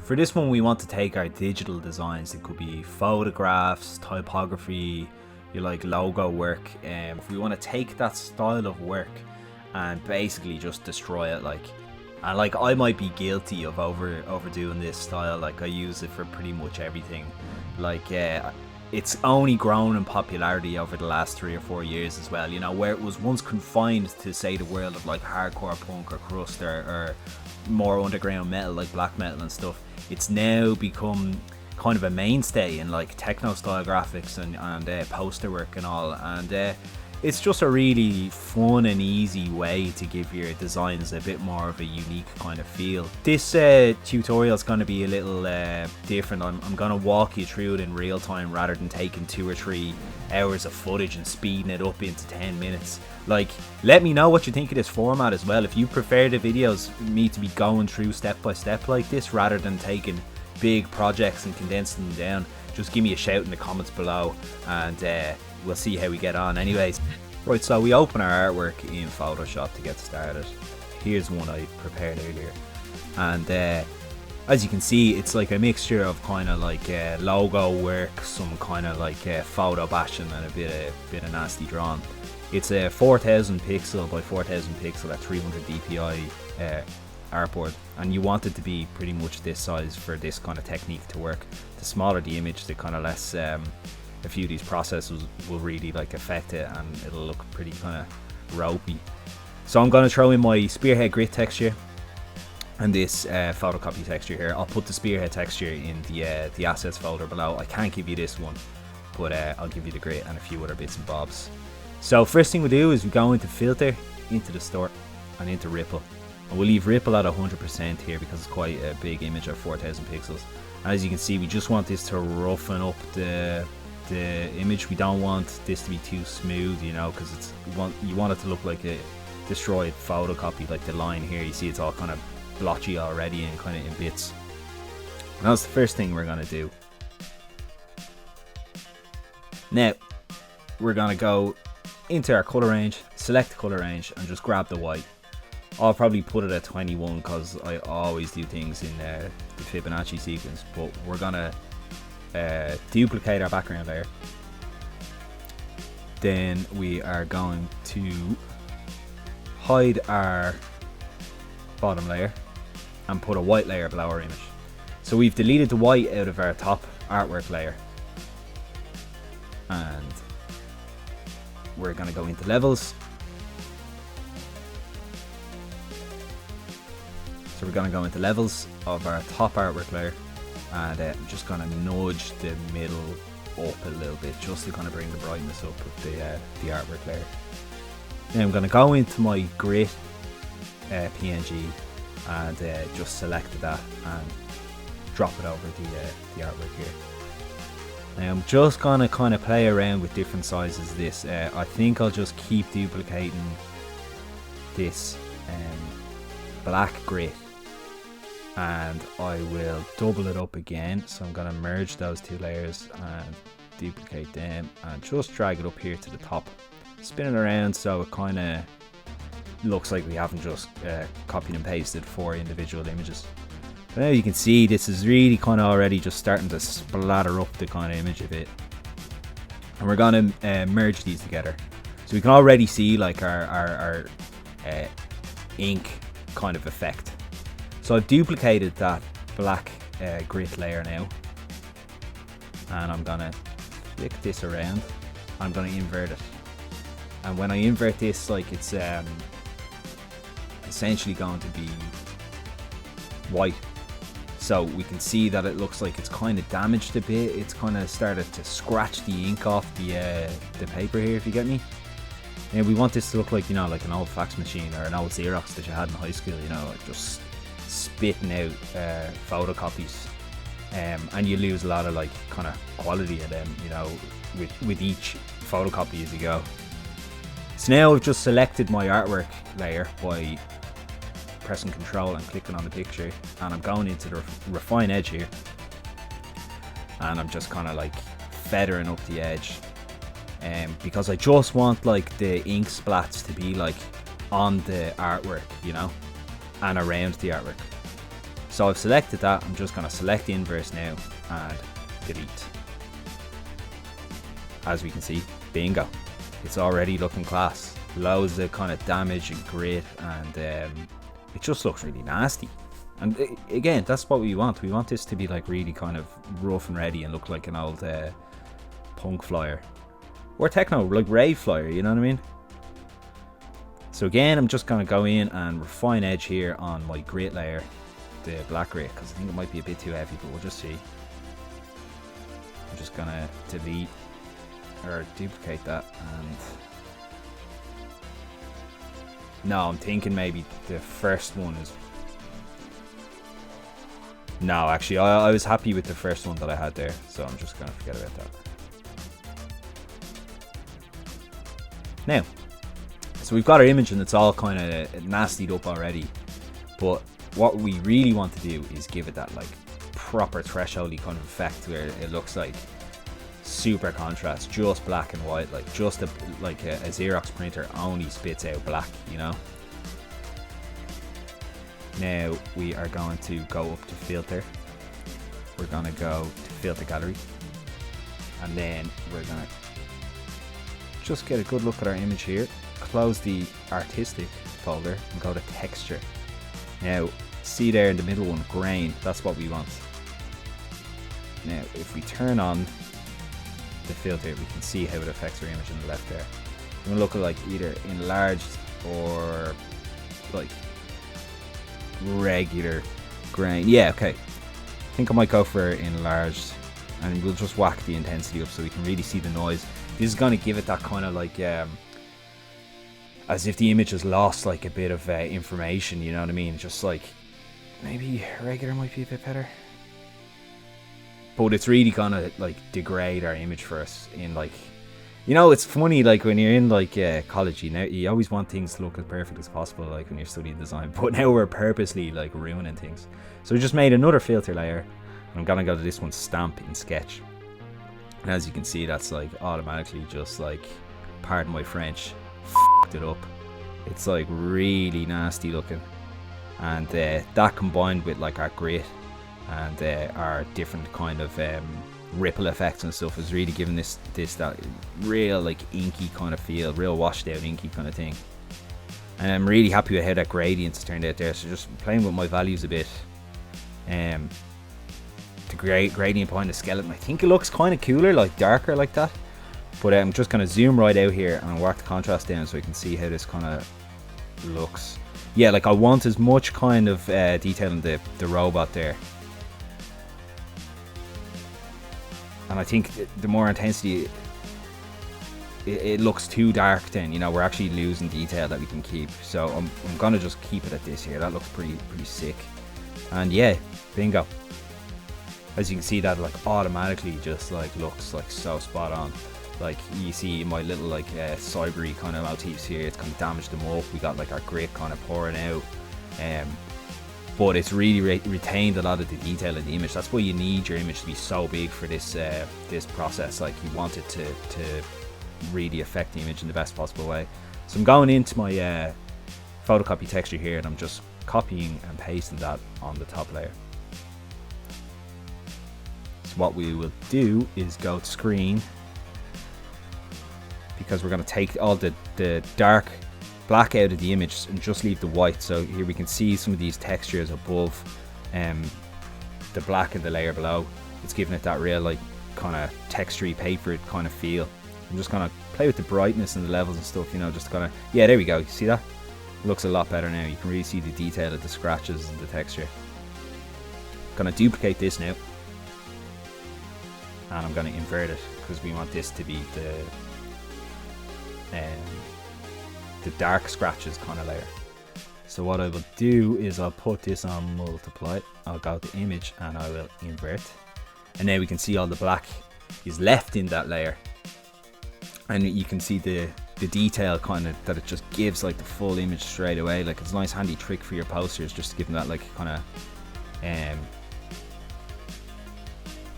For this one, we want to take our digital designs. It could be photographs, typography, your like logo work. If we want to take that style of work and basically just destroy it, and I might be guilty of overdoing this style. Like I use it for pretty much everything. It's only grown in popularity over the last 3 or 4 years as well, you know, where it was once confined to, say, the world of like hardcore punk or crust or more underground metal like black metal and stuff. It's now become kind of a mainstay in like techno style graphics and poster work and all, and it's just a really fun and easy way to give your designs a bit more of a unique kind of feel. This tutorial is going to be a little different. I'm going to walk you through it in real time rather than taking 2 or 3 hours of footage and speeding it up into 10 minutes. Like, let me know what you think of this format as well. If you prefer the videos, me to be going through step by step like this rather than taking big projects and condensing them down, just give me a shout in the comments below, and we'll see how we get on. Anyways, right, so we open our artwork in Photoshop to get started. Here's one I prepared earlier, and as you can see, it's like a mixture of kind of like logo work, some kind of like photo bashing, and a bit of nasty drawing. It's a 4000 pixel by 4000 pixel at 300 dpi artboard, and you want it to be pretty much this size for this kind of technique to work. The smaller the image, the kind of less a few of these processes will really like affect it, and it'll look pretty kind of ropey. So I'm going to throw in my spearhead grit texture and this photocopy texture here. I'll put the spearhead texture in the assets folder below. I can't give you this one, but I'll give you the grit and a few other bits and bobs. So first thing we do is we go into filter, into the start, and into ripple. And we'll leave ripple at 100% here because it's quite a big image at 4000 pixels. And as you can see, we just want this to roughen up the image. We don't want this to be too smooth, you know, because you want it to look like a destroyed photocopy. Like the line here, you see it's all kind of blotchy already and kind of in bits. And that's the first thing we're going to do. Now we're going to go into our color range, select the color range, and just grab the white. I'll probably put it at 21 because I always do things in the Fibonacci sequence, but we're gonna duplicate our background layer. Then we are going to hide our bottom layer and put a white layer below our image. So we've deleted the white out of our top artwork layer, and we're gonna go into levels. So we're going to go into levels of our top artwork layer, and I'm just going to nudge the middle up a little bit just to kind of bring the brightness up of the artwork layer. Then I'm going to go into my grit PNG and just select that and drop it over the artwork here. Now I'm just going to kind of play around with different sizes of this. I think I'll just keep duplicating this black grit, and I will double it up again. So I'm going to merge those 2 layers and duplicate them and just drag it up here to the top, spin it around so it kind of looks like we haven't just copied and pasted 4 individual images. So now you can see this is really kind of already just starting to splatter up the kind of image a bit, and we're going to merge these together. So we can already see like our ink kind of effect. So I've duplicated that black grit layer now, and I'm gonna flick this around. I'm gonna invert it, and when I invert this, like, it's essentially going to be white. So we can see that it looks like it's kind of damaged a bit. It's kind of started to scratch the ink off the paper here, if you get me. And we want this to look like, you know, like an old fax machine or an old Xerox that you had in high school, you know, just spitting out photocopies, and you lose a lot of like kind of quality of them, you know, with each photocopy as you go. So now I've just selected my artwork layer by pressing Control and clicking on the picture, and I'm going into the refine edge here, and I'm just kind of like feathering up the edge, because I just want like the ink splats to be like on the artwork, you know, and around the artwork. So I've selected that. I'm just going to select the inverse now and delete. As we can see, bingo, it's already looking class. Loads of kind of damage and grit, and it just looks really nasty. And again, that's what we want. We want this to be like really kind of rough and ready and look like an old punk flyer or techno, like rave flyer, you know what I mean? So again, I'm just going to go in and refine edge here on my grit layer, the black grit, because I think it might be a bit too heavy, but we'll just see. I'm just going to delete or duplicate that, and no, I'm thinking maybe the first one is, no, actually I was happy with the first one that I had there, so I'm just gonna forget about that. Now, so we've got our image and it's all kind of nastied up already, but what we really want to do is give it that like proper thresholdy kind of effect where it looks like super contrast, just black and white, like just like a Xerox printer only spits out black, you know. Now we are going to go up to filter, we're going to go to filter gallery, and then we're going to just get a good look at our image here, close the artistic folder and go to texture. Now see there in the middle one, grain, that's what we want. Now if we turn on the filter, we can see how it affects our image on the left there. It's going to look like either enlarged or like regular grain. Yeah, okay. I think I might go for enlarged, and we'll just whack the intensity up so we can really see the noise. This is going to give it that kind of like as if the image has lost like a bit of information, you know what I mean? Just like maybe regular might be a bit better. But it's really gonna like degrade our image for us in like, you know, it's funny like when you're in like college, you always want things to look as perfect as possible, like when you're studying design, but now we're purposely like ruining things. So we just made another filter layer. I'm gonna go to this one, stamp in sketch, and as you can see, that's like automatically just like, pardon my French, f***ed it up. It's like really nasty looking, and that combined with like our grit and our different kind of ripple effects and stuff is really giving this that real like inky kind of feel, real washed out inky kind of thing. And I'm really happy with how that gradient's turned out there. So just playing with my values a bit. The gradient behind the skeleton, I think it looks kind of cooler, like darker like that. But I'm just going to zoom right out here and work the contrast down so you can see how this kind of looks. Yeah, like I want as much kind of detail in the robot there. And I think the more intensity, it looks too dark then, you know, we're actually losing detail that we can keep. So I'm going to just keep it at this here. That looks pretty sick. And yeah, bingo. As you can see, that like automatically just like looks like so spot on. Like you see my little like cybery kind of motifs here, it's kind of damaged them up. We got like our grit kind of pouring out. But it's really retained a lot of the detail in the image. That's why you need your image to be so big for this this process. Like you want it to really affect the image in the best possible way. So I'm going into my photocopy texture here, and I'm just copying and pasting that on the top layer. So what we will do is go to screen, because we're going to take all the dark black out of the image and just leave the white. So here we can see some of these textures above the black in the layer below. It's giving it that real like kind of textury papered kind of feel. I'm just gonna play with the brightness and the levels and stuff, you know, just kind of, yeah, there we go. You see that? Looks a lot better now. You can really see the detail of the scratches and the texture. Gonna duplicate this now, and I'm gonna invert it because we want this to be the dark scratches kind of layer. So what I will do is I'll put this on multiply, I'll go to image and I will invert, and now we can see all the black is left in that layer, and you can see the detail kind of that it just gives like the full image straight away. Like it's a nice handy trick for your posters, just to give them that like kind of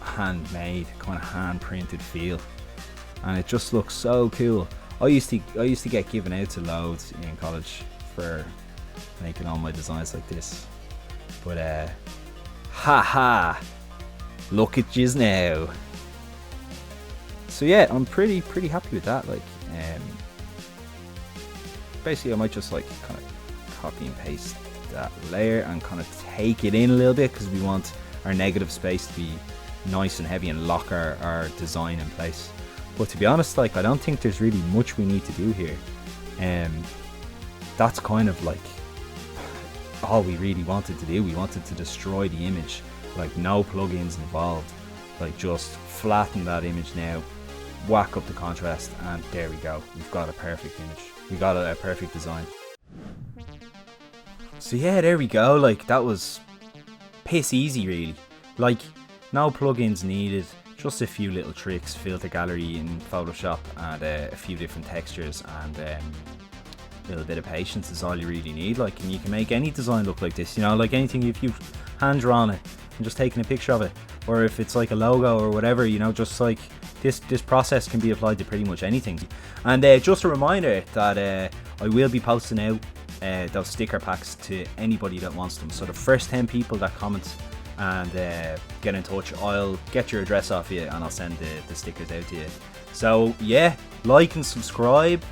handmade, kind of hand printed feel, and it just looks so cool. I used to get given out to loads in college for making all my designs like this, but Haha! Look at yous now. So yeah, I'm pretty happy with that. Like, basically I might just like kind of copy and paste that layer and kind of take it in a little bit, because we want our negative space to be nice and heavy and lock our design in place. But to be honest, like, I don't think there's really much we need to do here. That's kind of like all we really wanted to do. We wanted to destroy the image, like no plugins involved, like just flatten that image now, whack up the contrast, and there we go. We've got a perfect image. We got a perfect design. So yeah, there we go. Like, that was piss easy really. Like, no plugins needed, just a few little tricks, filter gallery in Photoshop, and a few different textures, and a little bit of patience is all you really need. Like, and you can make any design look like this, you know, like anything. If you hand drawn it and just taking a picture of it, or if it's like a logo or whatever, you know, just like this process can be applied to pretty much anything. And just a reminder that I will be posting out those sticker packs to anybody that wants them. So the first 10 people that comment and get in touch, I'll get your address off you and I'll send the stickers out to you. So yeah, like and subscribe,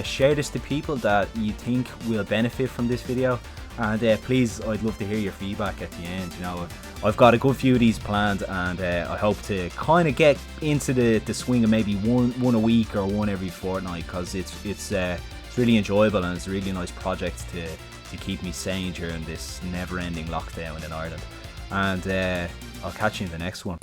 share this to people that you think will benefit from this video, and please, I'd love to hear your feedback at the end. You know, I've got a good few of these planned, and I hope to kind of get into the swing of maybe one a week or one every fortnight, because it's really enjoyable and it's a really nice project to keep me sane during this never-ending lockdown in Ireland. And I'll catch you in the next one.